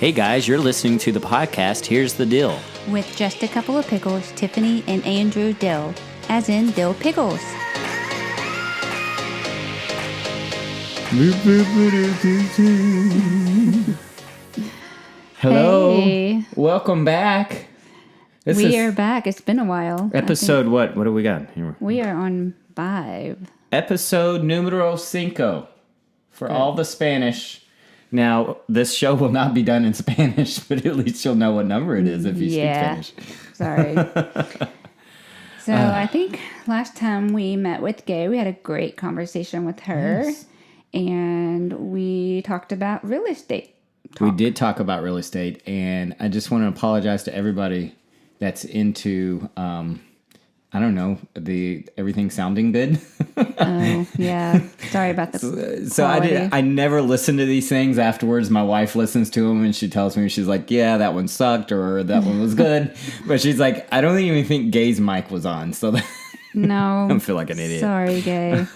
Hey guys, you're listening to the podcast Here's the Dill. With just a couple of pickles, Tiffany and Andrew Dill, as in Dill Pickles. Hello. Hey. Welcome back. We are back. It's been a while. Episode what? What do we got? Here. We are on 5. Episode numero 5 for all the Spanish. Now, this show will not be done in Spanish, but at least you'll know what number it is if you speak Spanish. Sorry. So I think last time we met with Gay, we had a great conversation with her. Yes. And we talked about real estate. We did talk about real estate, and I just want to apologize to everybody that's into, I don't know, everything sounding good. Oh, yeah. Sorry about the So I never listen to these things afterwards. My wife listens to them and she tells me, she's like, yeah, that one sucked or that one was good. But she's like, I don't even think Gay's mic was on. So No. I feel like an idiot. Sorry, Gay.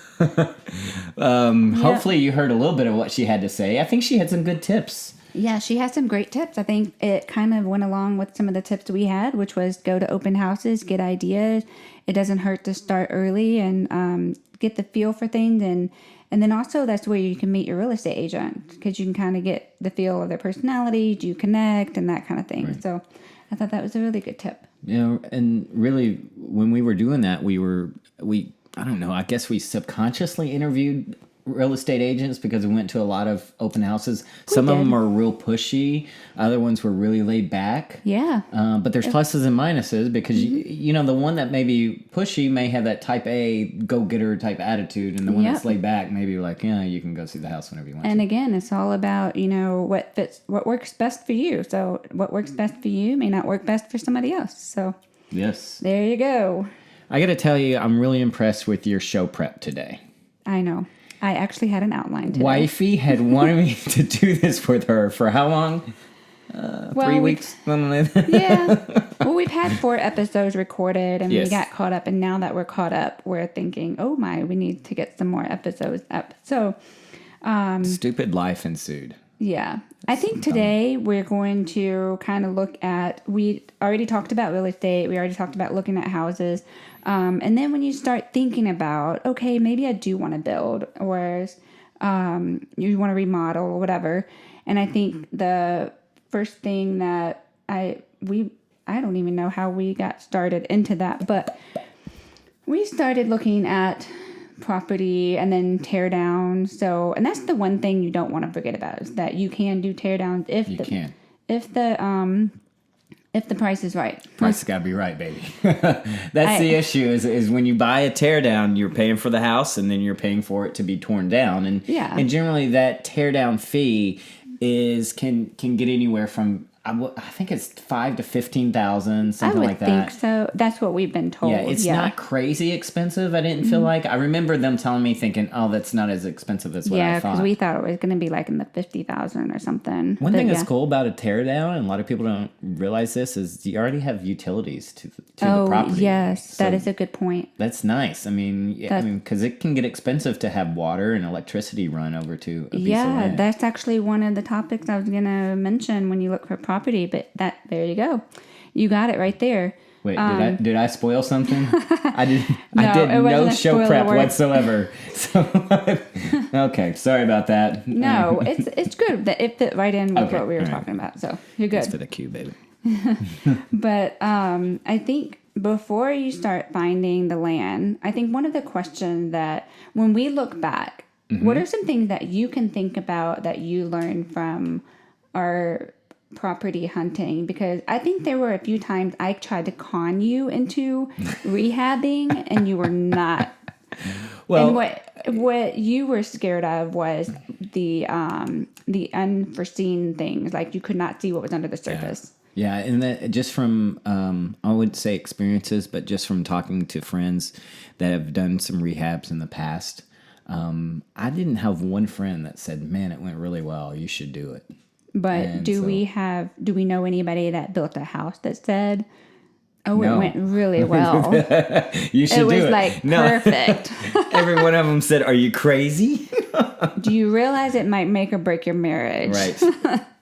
Hopefully you heard a little bit of what she had to say. I think she had some good tips. Yeah, she has some great tips. I think it kind of went along with some of the tips we had, which was go to open houses, get ideas. It doesn't hurt to start early and get the feel for things. And then also that's where you can meet your real estate agent because you can kind of get the feel of their personality. Do you connect and that kind of thing. Right. So I thought that was a really good tip. Yeah, and really when we were doing that, we I don't know, I guess we subconsciously interviewed real estate agents because we went to a lot of open houses. Some of them are real pushy. Other ones were really laid back. Yeah. But there's pluses and minuses because, you know, the one that may be pushy may have that type A go-getter type attitude. And the one that's laid back may be like, yeah, you can go see the house whenever you want And to. again, it's all about, you know, what works best for you. So what works best for you may not work best for somebody else. So yes. There you go. I got to tell you, I'm really impressed with your show prep today. I know. I actually had an outline today. Wifey had wanted me to do this with her for how long? 3 weeks? Yeah. Well, we've had 4 episodes recorded, and yes. we got caught up. And now that we're caught up, we're thinking, oh my, we need to get some more episodes up. So, stupid life ensued. Yeah. I think today we're going to kind of look at, we already talked about real estate. We already talked about looking at houses. And then when you start thinking about, okay, maybe I do want to build or you want to remodel or whatever. And I think the first thing that I don't even know how we got started into that, but we started looking at property and then tear down. So, and that's the one thing you don't want to forget about is that you can do tear downs if the price is right. Price has got to be right, baby. That's the issue is when you buy a tear down, you're paying for the house and then you're paying for it to be torn down. And generally that tear down fee can get anywhere from I think it's $5,000 to $15,000, something like that. I would think so. That's what we've been told. Yeah, it's not crazy expensive. I didn't feel like. I remember them telling me thinking, "Oh, that's not as expensive as what I thought." Yeah, because we thought it was going to be like in the $50,000 or something. One thing that's cool about a teardown, and a lot of people don't realize this, is you already have utilities to the property. Yes, so that is a good point. That's nice. I mean, because it can get expensive to have water and electricity run over to a piece of land. Yeah, that's actually one of the topics I was going to mention when you look for property. But there you go, you got it right there. Wait, did I spoil something? I did no show prep whatsoever. So okay, sorry about that. No, it's good that it fit right in with what we were talking about. So you're good. That's for the cue, baby. But I think before you start finding the land, I think one of the questions that when we look back, what are some things that you can think about that you learned from our property hunting? Because I think there were a few times I tried to con you into rehabbing and you were not. Well, and what you were scared of was the unforeseen things, like you could not see what was under the surface. Yeah, and that just from I wouldn't say experiences, but just from talking to friends that have done some rehabs in the past, I didn't have one friend that said, "Man, it went really well. You should do it." But do we know anybody that built a house that said, Oh, no. It went really well. You should do it. It was like perfect. Every one of them said, "Are you crazy?" Do you realize it might make or break your marriage? Right.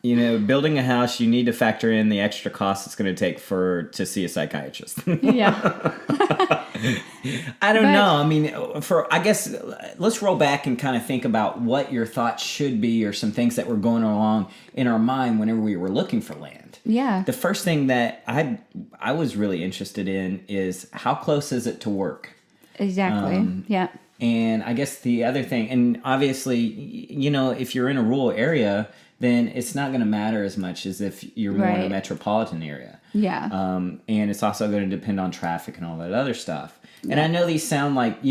building a house, you need to factor in the extra cost it's going to take to see a psychiatrist. Yeah. I don't know. I mean, I guess let's roll back and kind of think about what your thoughts should be, or some things that were going along in our mind whenever we were looking for land. Yeah. The first thing that I was really interested in is, how close is it to work? Exactly. Yeah. And I guess the other thing, and obviously, if you're in a rural area, then it's not going to matter as much as if you're more in a metropolitan area. Yeah. And it's also going to depend on traffic and all that other stuff. And I know these sound like,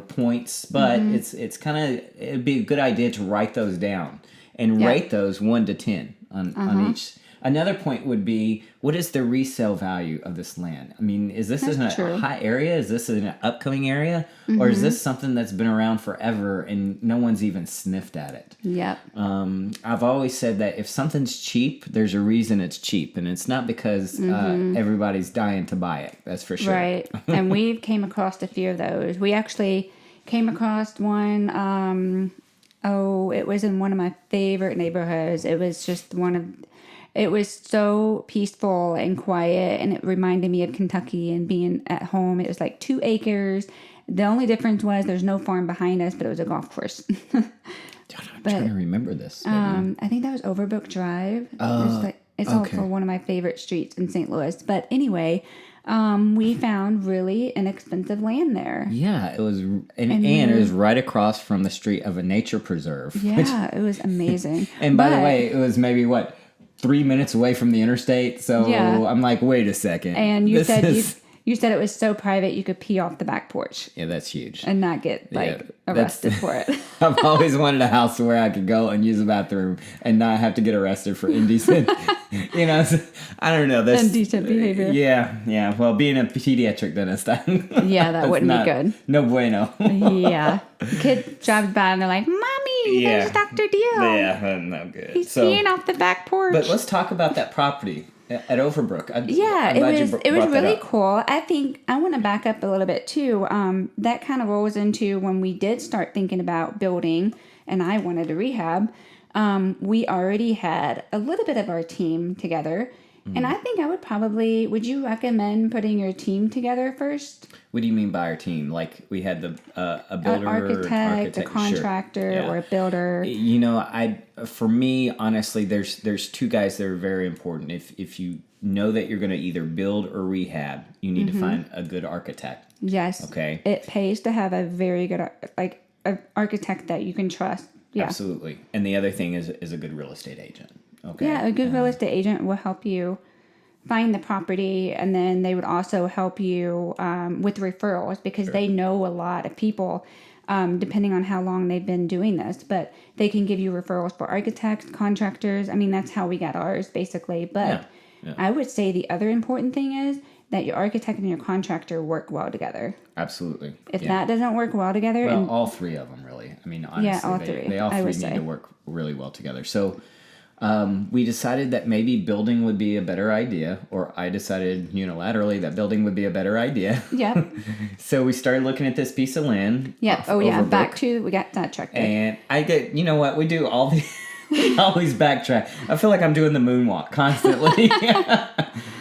points, but it's kind of, it'd be a good idea to write those down and rate those 1 to 10 on each. Another point would be, what is the resale value of this land? I mean, is this in a high area? Is this in an upcoming area? Or is this something that's been around forever and no one's even sniffed at it? Yep. I've always said that if something's cheap, there's a reason it's cheap. And it's not because everybody's dying to buy it. That's for sure. Right. And we've came across a few of those. We actually came across one, it was in one of my favorite neighborhoods. It was just it was so peaceful and quiet, and it reminded me of Kentucky and being at home. It was like 2 acres. The only difference was there's no farm behind us, but it was a golf course. I'm trying to remember this. I think that was Overbrook Drive. It's also one of my favorite streets in St. Louis. But anyway, we found really inexpensive land there. Yeah, it was, and it was right across from the street of a nature preserve. Yeah, it was amazing. And by the way, it was maybe 3 minutes away from the interstate. So I'm like, wait a second. And you said it was so private you could pee off the back porch. Yeah, that's huge. And not get arrested for it. I've always wanted a house where I could go and use a bathroom and not have to get arrested for indecent, I don't know. Indecent behavior. Yeah. Well, being a pediatric dentist, that wouldn't be good. No bueno. Yeah. Kid drives by and they're like, Mommy, there's Dr. Dill. Yeah, no good. He's peeing off the back porch. But let's talk about that property at Overbrook. It was really cool. I think I want to back up a little bit too. That kind of rolls into when we did start thinking about building, and I wanted to rehab. We already had a little bit of our team together, and I think would you recommend putting your team together first? What do you mean by our team? Like we had a builder, an architect, a contractor, or a builder. For me, honestly, there's 2 guys that are very important. If you know that you're going to either build or rehab, you need to find a good architect. Yes. Okay. It pays to have a very good an architect that you can trust. Yeah. Absolutely. And the other thing is a good real estate agent. Okay. Yeah, a good real estate agent will help you find the property, and then they would also help you with referrals because they know a lot of people, depending on how long they've been doing this. But they can give you referrals for architects, contractors. I mean, that's how we got ours, basically. But I would say the other important thing is that your architect and your contractor work well together. Absolutely. If that doesn't work well together... Well, all 3 of them, really. I mean, honestly, all 3. They all 3 need to work really well together. So... we decided that maybe building would be a better idea, or I decided unilaterally that building would be a better idea. Yeah. So we started looking at this piece of land. Yeah. Overbrook. We got that checked. And we do all the, we always backtrack. I feel like I'm doing the moonwalk constantly.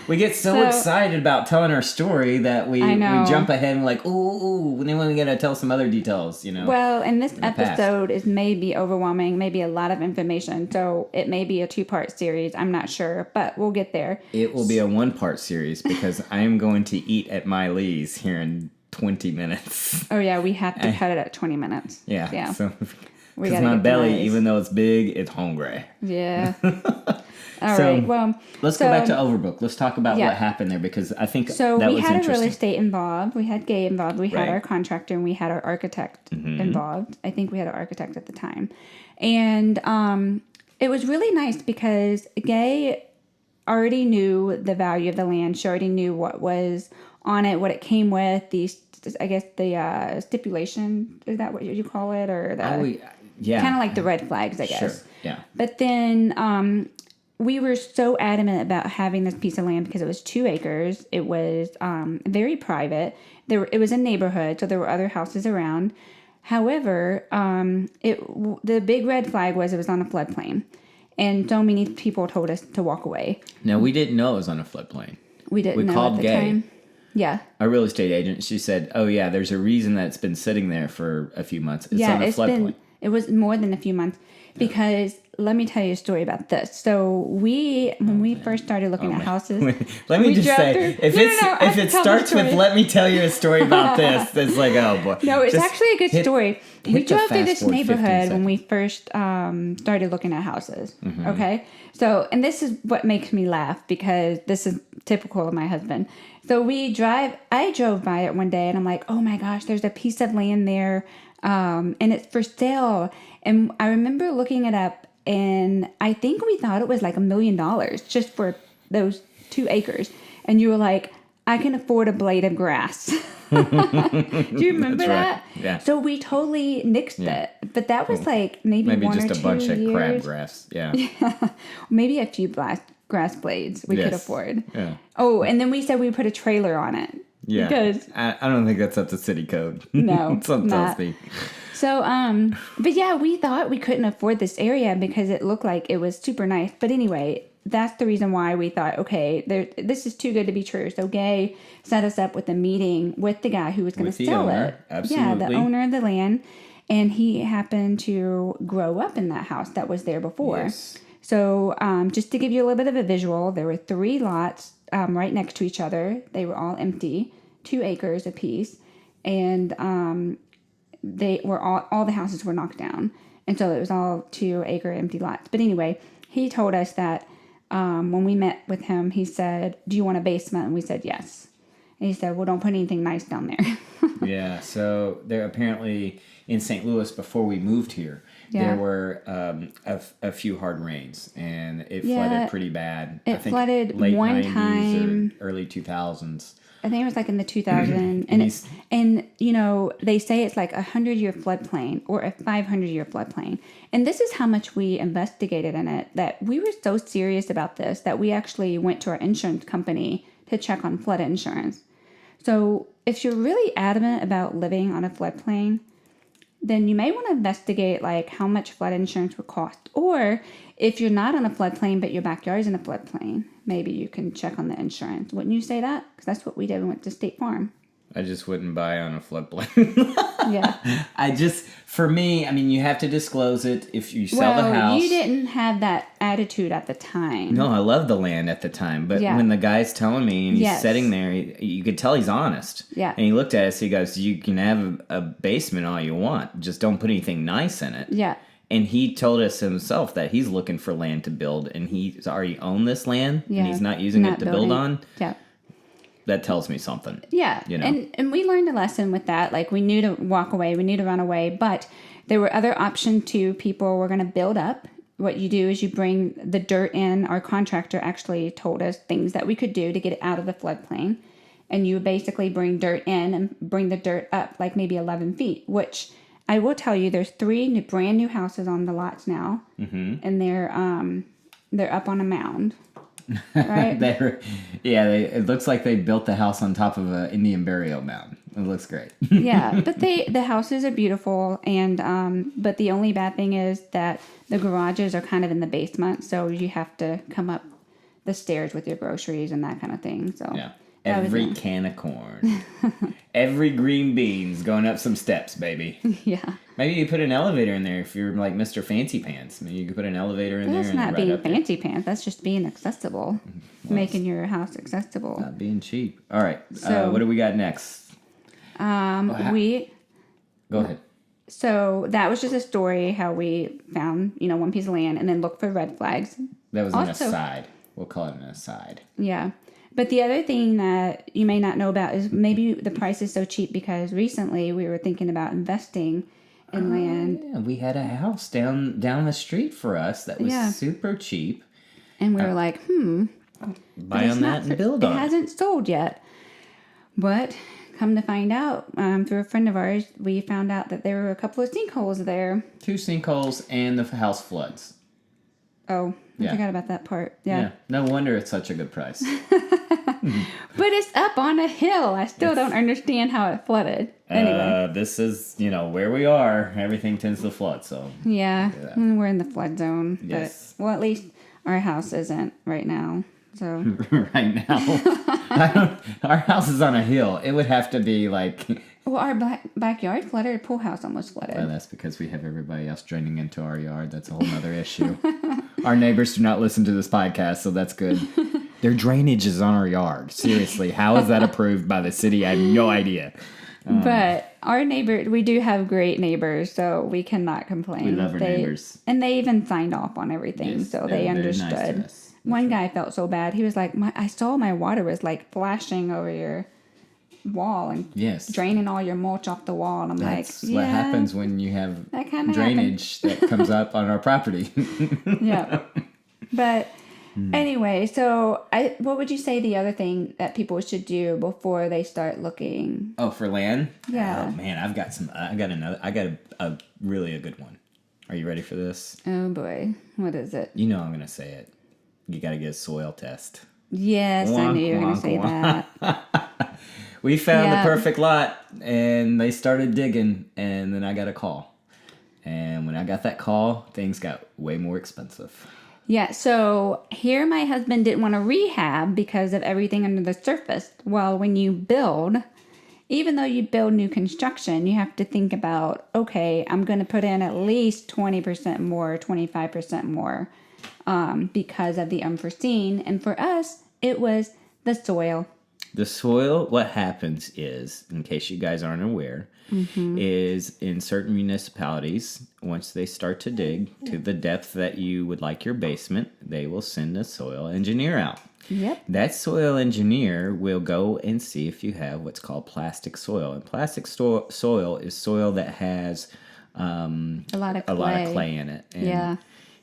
We get so excited about telling our story that we jump ahead and and then we got to tell some other details, Well, and this episode is maybe overwhelming, maybe a lot of information. So it may be a 2-part series. I'm not sure, but we'll get there. It will be a 1-part series because I am going to eat at my Lee's here in 20 minutes. Oh, yeah. We have to cut it at 20 minutes. Yeah. So, because my belly, even though it's big, it's hungry. Yeah. All right. Well, let's go back to Overbrook. Let's talk about what happened there because I think that was interesting. So we had a real estate involved. We had Gay involved. We had our contractor and we had our architect involved. I think we had an architect at the time. And it was really nice because Gay already knew the value of the land. She already knew what was on it, what it came with, the stipulation. Is that what you call it? Or the kind of like the red flags, I guess. Sure. Yeah. But then we were so adamant about having this piece of land because it was 2 acres. It was very private. It was a neighborhood, so there were other houses around. However, the big red flag was it was on a floodplain. And so many people told us to walk away. Now, we didn't know it was on a floodplain. We didn't know called at the Gay, time. Yeah. a real estate agent. She said, oh, yeah, there's a reason that it's been sitting there for a few months. It's on a floodplain. It was more than a few months because let me tell you a story about this. So when we first started looking at houses, let me just say, if it starts with "let me tell you a story about this," it's like, oh boy. No, it's actually a good story. We drove through this neighborhood when we first started looking at houses. Mm-hmm. Okay, so and this is what makes me laugh because this is typical of my husband. So I drove by it one day and I'm like, oh my gosh, there's a piece of land there, and it's for sale. And I remember looking it up. And I think we thought it was like $1 million just for those 2 acres. And you were like, I can afford a blade of grass. Do you remember that? Right. Yeah. So we totally nixed it. But that was like maybe 1 or 2 years. Maybe just a bunch of crabgrass. Yeah. Maybe a few grass blades we could afford. Yeah. Oh, and then we said we put a trailer on it. Yeah. Because I don't think that's up to city code. No. Something tells me. So, but yeah, we thought we couldn't afford this area because it looked like it was super nice. But anyway, that's the reason why we thought, okay, this is too good to be true. So Gay set us up with a meeting with the guy who was going to sell it. Absolutely. Yeah, the owner of the land. And he happened to grow up in that house that was there before. Yes. So just to give you a little bit of a visual, there were 3 lots right next to each other. They were all empty, 2 acres apiece. And they were all the houses were knocked down, and so it was all 2-acre empty lots. But anyway, he told us that when we met with him, he said, "Do you want a basement?" And we said yes. And he said, "Well, don't put anything nice down there." Yeah. So there apparently in St. Louis before we moved here, there were a few hard rains, and it flooded pretty bad. It flooded late one 90s time, or early 2000s. I think it was like in the 2000s. and you know, they say it's like a 100-year floodplain or a 500-year floodplain. And this is how much we investigated in it, that we were so serious about this that we actually went to our insurance company to check on flood insurance. So if you're really adamant about living on a floodplain, then you may want to investigate like how much flood insurance would cost. Or if you're not on a floodplain but your backyard is in a floodplain, maybe you can check on the insurance. Wouldn't you say that? Because that's what we did when we went to State Farm. I just wouldn't buy on a floodplain. Yeah. For me, I mean, you have to disclose it if you sell the house. You didn't have that attitude at the time. No, I loved the land at the time. But when the guy's telling me and he's sitting there, you could tell he's honest. Yeah. And he looked at us, he goes, you can have a basement all you want. Just don't put anything nice in it. Yeah. And he told us himself that he's looking for land to build. And he's already owned this land. Yeah. And he's not using it to build on. Yeah. That tells me something. Yeah. You know? And we learned a lesson with that. Like, we knew to walk away. We knew to run away. But there were other options, too. People were going to build up. What you do is you bring the dirt in. Our contractor actually told us things that we could do to get it out of the floodplain. And you basically bring dirt in and bring the dirt up, like maybe 11 feet. Which, I will tell you, there's 3 brand new houses on the lots now. Mm-hmm. And they're up on a mound. Right? It looks like they built the house on top of an Indian burial mound. It looks great. Yeah, but the houses are beautiful, and but the only bad thing is that the garages are kind of in the basement, so you have to come up the stairs with your groceries and that kind of thing. So yeah. Every can of corn. Every green beans going up some steps, baby. Yeah. Maybe you put an elevator in there if you're like Mr. Fancy Pants. Maybe you could put an elevator in there. That's not being fancy pants. That's just being accessible. Well, making your house accessible. Not being cheap. All right. So, what do we got next? Go ahead. So that was just a story how we found, one piece of land and then looked for red flags. That was an aside. We'll call it an aside. Yeah. But the other thing that you may not know about is maybe the price is so cheap because recently we were thinking about investing in land. Yeah, we had a house down the street for us that was super cheap. And we were like, buy on that and build on it. It hasn't sold yet. But come to find out, through a friend of ours, we found out that there were a couple of sinkholes there. 2 sinkholes and the house floods. Oh, I forgot about that part. Yeah. No wonder it's such a good price. But it's up on a hill. I still don't understand how it flooded. Anyway. This is, where we are. Everything tends to flood, so. Yeah, we're in the flood zone. Yes. But, well, at least our house isn't right now. So right now. Our house is on a hill. It would have to be like... Well, our backyard flooded. Our pool house almost flooded. Well, that's because we have everybody else draining into our yard. That's a whole other issue. Our neighbors do not listen to this podcast, so that's good. Their drainage is on our yard. Seriously, how is that approved by the city? I have no idea. But our neighbor, we do have great neighbors, so we cannot complain. We love our neighbors. And they even signed off on everything, yes, so they understood. Nice to us. One guy felt so bad. He was like, I saw my water was like flashing over your wall and draining all your mulch off the wall. And I'm That's what happens when you have that drainage that comes up on our property. Yeah. But anyway, so what would you say the other thing that people should do before they start looking? Oh, for land? Yeah. Oh man, I got a really good one. Are you ready for this? Oh boy. What is it? You know I'm gonna say it. You gotta get a soil test. Yes, I knew you were gonna say that. We found the perfect lot, and they started digging, and then I got a call. And when I got that call, things got way more expensive. Yeah, so here my husband didn't want to rehab because of everything under the surface. Well, when you build, even though you build new construction, you have to think about, okay, I'm going to put in at least 20% more, 25% more because of the unforeseen. And for us, it was the soil. The soil, what happens is, in case you guys aren't aware, is in certain municipalities, once they start to dig to the depth that you would like your basement, they will send a soil engineer out. Yep. That soil engineer will go and see if you have what's called plastic soil. And plastic soil is soil that has a lot of clay in it. And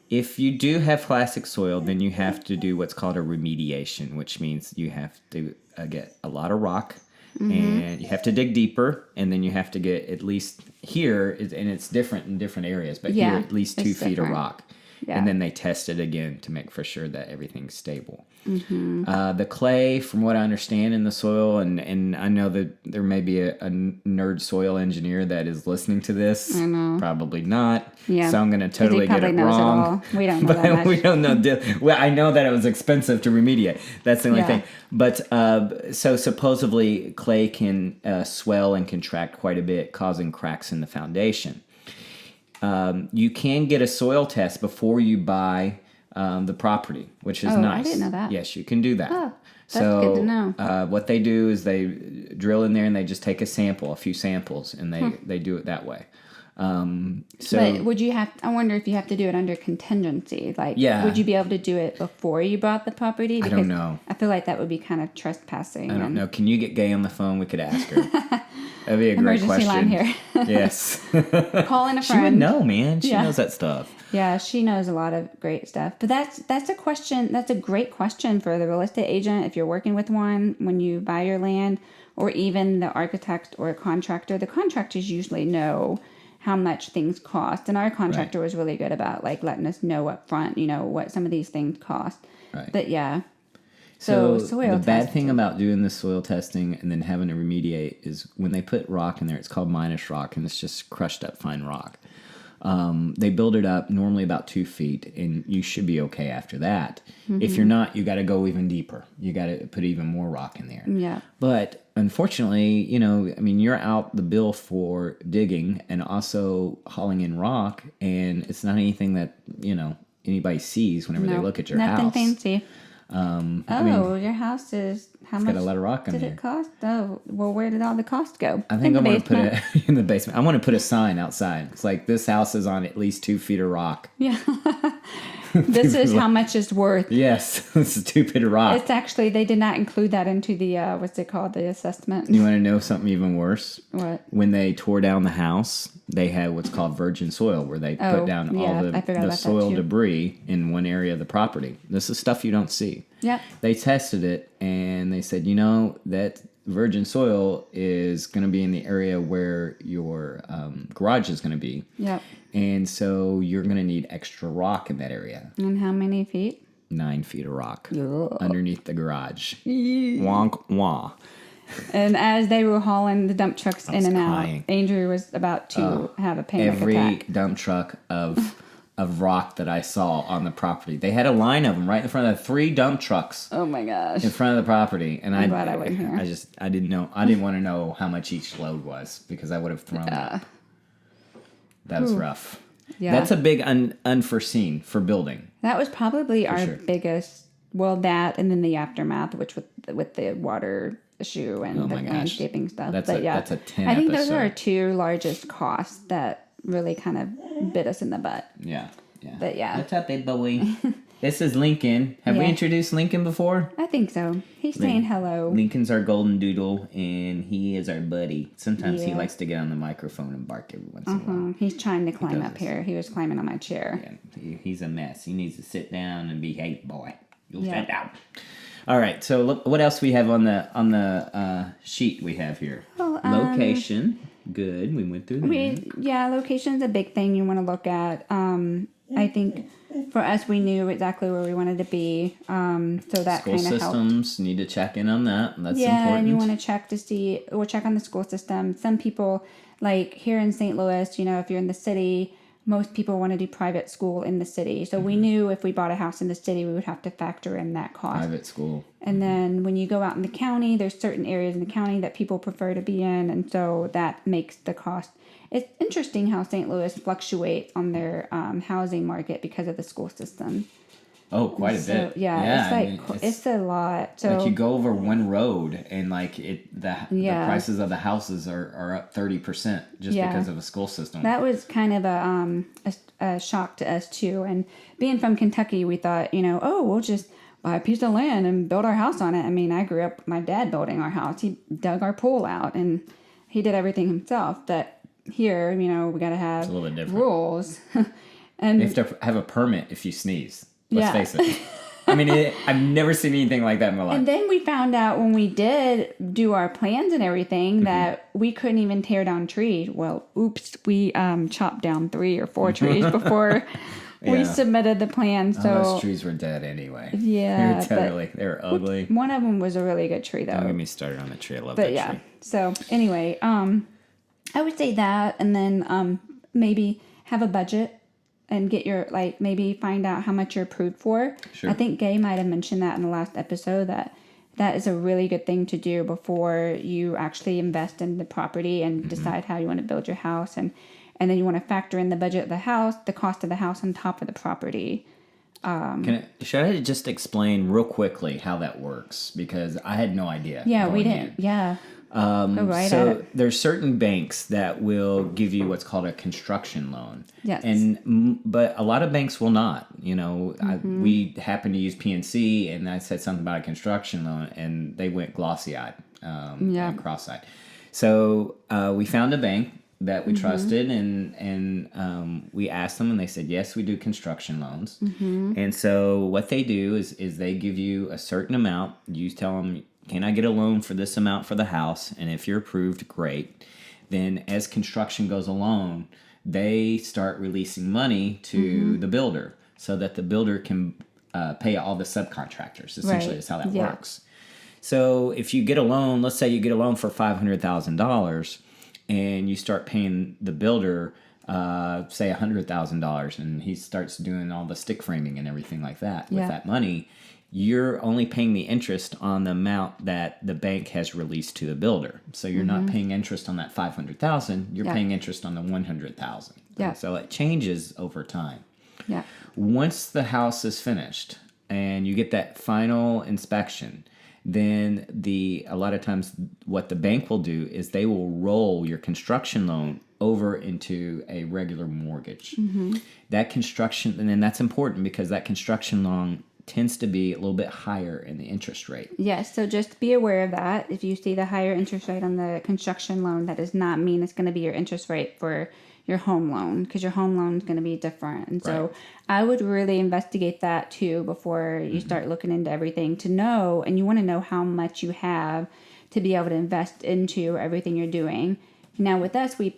if you do have plastic soil, then you have to do what's called a remediation, which means you have to get a lot of rock, and you have to dig deeper, and then you have to get at least here, and it's different in different areas, but here at least 2 feet of rock. And then they test it again to make for sure that everything's stable. The clay, from what I understand in the soil, and I know that there may be a nerd soil engineer that is listening to this. I know. Probably not. Yeah. So I'm going to totally get it wrong. We don't know that much. We don't know. Well, I know that it was expensive to remediate. That's the only thing. But so supposedly clay can swell and contract quite a bit, causing cracks in the foundation. You can get a soil test before you buy the property, which is nice. I didn't know that. Yes, you can do that. Oh, that's good to know. What they do is they drill in there and they just take a few samples, and they do it that way. But would you have? I wonder if you have to do it under contingency. Like, would you be able to do it before you bought the property? Because I don't know. I feel like that would be kind of trespassing. I don't know. Can you get Gay on the phone? We could ask her. That'd be a great question. Emergency line here. Yes. Calling a friend. She would know, man. She knows that stuff. Yeah, she knows a lot of great stuff. But that's a question. That's a great question for the real estate agent if you're working with one when you buy your land, or even the architect or contractor. The contractors usually know how much things cost, and our contractor was really good about like letting us know up front, what some of these things cost. Right. But yeah. So soil the bad thing about doing the soil testing and then having to remediate is when they put rock in there, it's called minus rock, and it's just crushed up fine rock. They build it up normally about 2 feet, and you should be okay after that. If you're not, you got to go even deeper. You got to put even more rock in there. Yeah. But unfortunately, you're out the bill for digging and also hauling in rock, and it's not anything that, anybody sees whenever they look at your house. Nothing fancy. Your house is how much? Got a lot of rock in did there. It cost? Oh, well, where did all the cost go? I think I'm going to put it in the basement. I want to put a sign outside. It's like, this house is on at least 2 feet of rock. Yeah. This is how much it's worth. Yes, this is 2 feet of rock. It's actually, they did not include that into the, what's it called, the assessment. You want to know something even worse? What? When they tore down the house, they had what's called virgin soil, where they put down all the soil debris in one area of the property. This is stuff you don't see. Yeah. They tested it, and they said, that virgin soil is going to be in the area where your garage is going to be. Yep. And so you're going to need extra rock in that area. And how many feet? 9 feet of rock Ugh. underneath the garage. Wonk wah. And as they were hauling the dump trucks in and crying. out, Andrew was about to have a panic Every attack. dump truck of rock that I saw on the property. They had a line of them right in front of 3 dump trucks. Oh my gosh. In front of the property. And I'm glad I wasn't here. I didn't know. I didn't want to know how much each load was because I would have thrown it. That was rough. Yeah. That's a big unforeseen for building. That was probably our sure. biggest, well, that and then the aftermath, which with the water issue and the landscaping stuff. That's a 10 I think episode. those are our 2 largest costs that really kind of bit us in the butt. Yeah. But yeah. What's up, big boy? This is Lincoln. Have we introduced Lincoln before? I think so. He's saying hello. Lincoln's our golden doodle, and he is our buddy. Sometimes he likes to get on the microphone and bark every once in a while. He's trying to climb up here. He was climbing on my chair. Yeah, he's a mess. He needs to sit down and behave, boy. You'll sit down. All right, so look what else we have on the sheet we have here. Well, location, good. We went through that. Location's a big thing you want to look at. I think for us, we knew exactly where we wanted to be, so that kind of helped. School systems, need to check in on that. That's important. Yeah, and you want to check on the school system. Some people, like here in St. Louis, if you're in the city, most people want to do private school in the city. So we knew if we bought a house in the city, we would have to factor in that cost. Private school. And then when you go out in the county, there's certain areas in the county that people prefer to be in. And so that makes the cost. It's interesting how St. Louis fluctuates on their housing market because of the school system. Oh, quite a bit. Yeah, it's a lot. So like you go over one road and the prices of the houses are up 30% just because of a school system. That was kind of a shock to us too. And being from Kentucky, we thought, we'll just buy a piece of land and build our house on it. I mean, I grew up with my dad building our house. He dug our pool out and he did everything himself. But here, we got to have rules. And you have to have a permit if you sneeze. Let's face it. I mean, I've never seen anything like that in my life. And then we found out when we did do our plans and everything that we couldn't even tear down trees. Well, oops, we chopped down 3 or 4 trees before we submitted the plan. So those trees were dead anyway. Yeah, they were ugly. One of them was a really good tree, though. Don't get me started on the tree. I love that tree. So anyway, I would say that, and then maybe have a budget. And get maybe find out how much you're approved for. Sure. I think Gay might have mentioned that in the last episode, that is a really good thing to do before you actually invest in the property and decide how you want to build your house. And then you want to factor in the budget of the house, the cost of the house on top of the property. Should I just explain real quickly how that works? Because I had no idea. Yeah, we didn't. Yeah. So there's certain banks that will give you what's called a construction loan. Yes. But a lot of banks will not. We happened to use PNC, and I said something about a construction loan, and they went glossy-eyed, and cross-eyed. So we found a bank that we trusted, and we asked them, and they said, yes, we do construction loans. And so what they do is they give you a certain amount. You tell them, can I get a loan for this amount for the house? And if you're approved, great. Then as construction goes along, they start releasing money to the builder so that the builder can pay all the subcontractors. Essentially, is how that works. So if you get a loan, let's say you get a loan for $500,000 and you start paying the builder, say $100,000, and he starts doing all the stick framing and everything like that with that money, you're only paying the interest on the amount that the bank has released to the builder. So you're not paying interest on that $500,000. You're paying interest on the $100,000. Yeah. So it changes over time. Yeah. Once the house is finished and you get that final inspection, then a lot of times what the bank will do is they will roll your construction loan over into a regular mortgage. That construction, and then that's important because that construction loan tends to be a little bit higher in the interest rate. Yes, so just be aware of that. If you see the higher interest rate on the construction loan, that does not mean it's going to be your interest rate for your home loan, because your home loan is going to be different. And so I would really investigate that too before you start looking into everything to know, and you want to know how much you have to be able to invest into everything you're doing. Now with us, we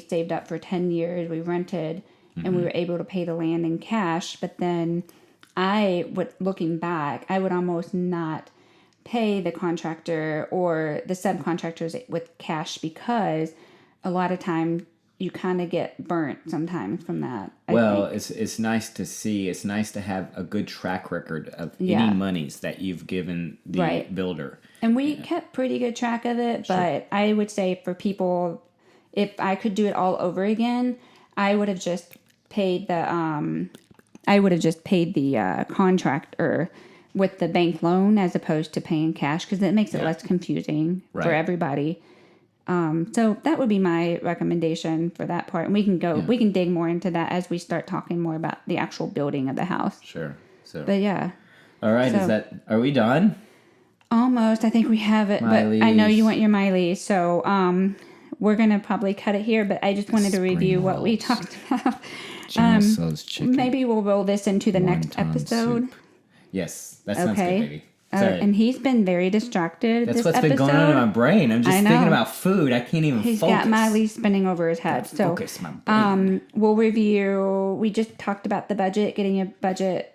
saved up for 10 years, we rented, and we were able to pay the land in cash, but then looking back, I would almost not pay the contractor or the subcontractors with cash, because a lot of times you kind of get burnt sometimes from that. It's nice to see. It's nice to have a good track record of any monies that you've given the builder. And we kept pretty good track of it, but I would say for people, if I could do it all over again, I would have just paid the contractor with the bank loan as opposed to paying cash, because it makes it less confusing for everybody. So that would be my recommendation for that part. And we can dig more into that as we start talking more about the actual building of the house. Sure. But yeah. All right. Are we done? Almost. I think we have it, Miley's. But I know you want your Miley. So, we're going to probably cut it here, but I just wanted to review what we talked about. Maybe we'll roll this into the next episode. Soup. Yes. That sounds good, baby. And he's been very distracted. That's what's been going on in my brain. I'm just thinking about food. I can't even focus. He's got Miley spinning over his head. Focus my brain. We'll review. We just talked about the budget, getting a budget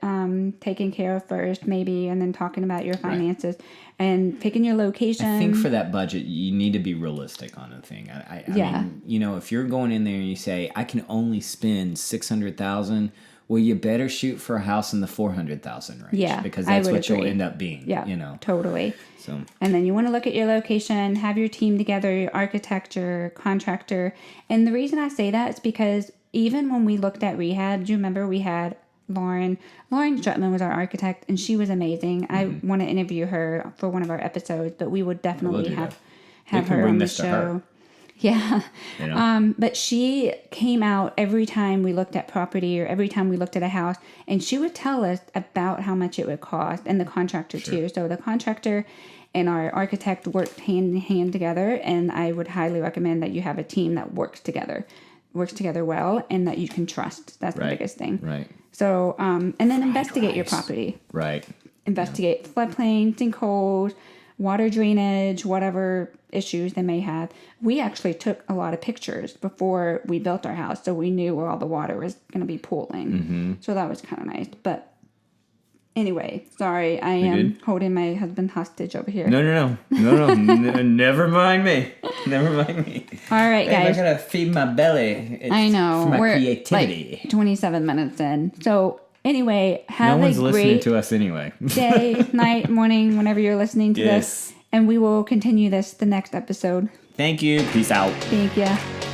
taken care of first, maybe, and then talking about your finances and picking your location. I think for that budget, you need to be realistic on a thing. I mean, if you're going in there and you say, I can only spend $600,000. Well, you better shoot for a house in the $400,000 range. Yeah, because that's what you'll end up being. Yeah, totally. So, and then you want to look at your location, have your team together, your architecture, contractor. And the reason I say that is because even when we looked at rehab, do you remember we had Lauren Strutman was our architect, and she was amazing. I want to interview her for one of our episodes, but we would definitely have her on the show. Yeah. But she came out every time we looked at property or every time we looked at a house, and she would tell us about how much it would cost, and the contractor too. So the contractor and our architect worked hand in hand together, and I would highly recommend that you have a team that works together well, and that you can trust. That's the biggest thing. Right. So, and then investigate your property. Right. Investigate floodplains, sinkholes, water drainage, whatever issues they may have. We actually took a lot of pictures before we built our house, so we knew where all the water was going to be pooling. So that was kind of nice. But anyway, sorry, I am holding my husband hostage over here. No. Never mind me. All right, guys. I gotta feed my belly. I know. For my We're creativity. like 27 minutes in. So anyway, have no one's a listening great to us anyway. day, night, morning, whenever you're listening to this. And we will continue this the next episode. Thank you. Peace out. Thank you.